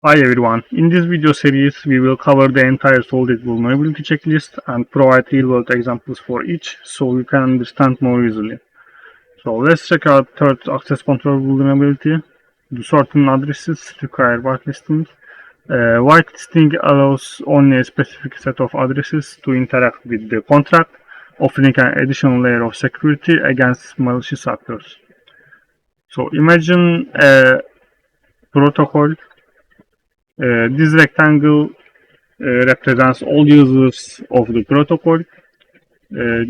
Hi everyone, in this video series we will cover the entire Solodit vulnerability checklist and provide real-world examples for each so you can understand more easily. So let's check out third access control vulnerability. Do certain addresses require whitelisting? Whitelisting allows only a specific set of addresses to interact with the contract, offering an additional layer of security against malicious actors. So imagine a protocol. This rectangle represents all users of the protocol.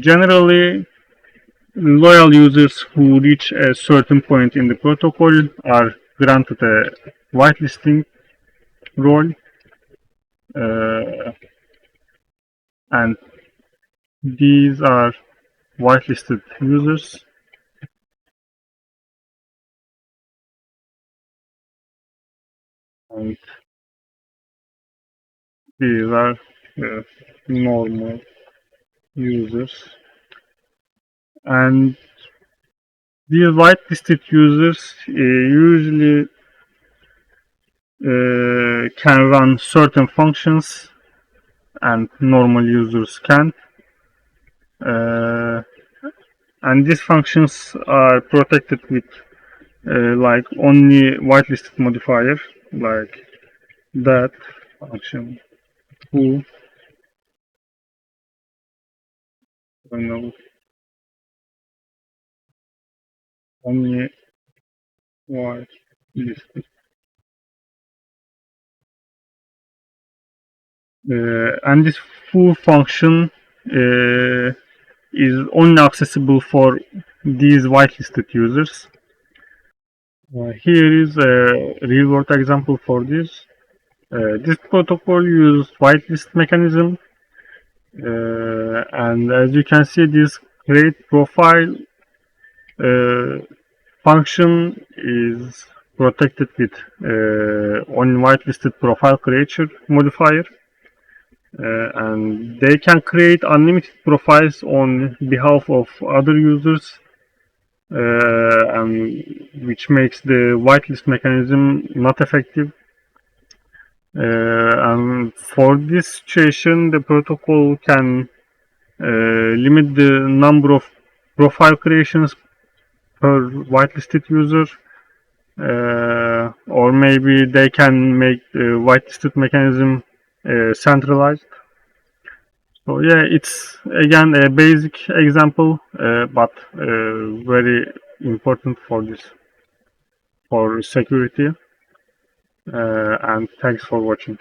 Generally, loyal users who reach a certain point in the protocol are granted a whitelisting role, and these are whitelisted users. And these are normal users. And these whitelisted users usually can run certain functions and normal users can't. And these functions are protected with like only whitelisted modifier, like that function, who, only whitelisted. And this foo function is only accessible for these whitelisted users. Here is a real-world example for this. This protocol uses whitelist mechanism, and as you can see, this create profile function is protected with only whitelisted profile creature modifier. And they can create unlimited profiles on behalf of other users, and which makes the whitelist mechanism not effective. And for this situation, the protocol can limit the number of profile creations per whitelisted user, or maybe they can make the whitelisted mechanism centralized. So yeah, it's again a basic example, but very important for this, for security. And thanks for watching.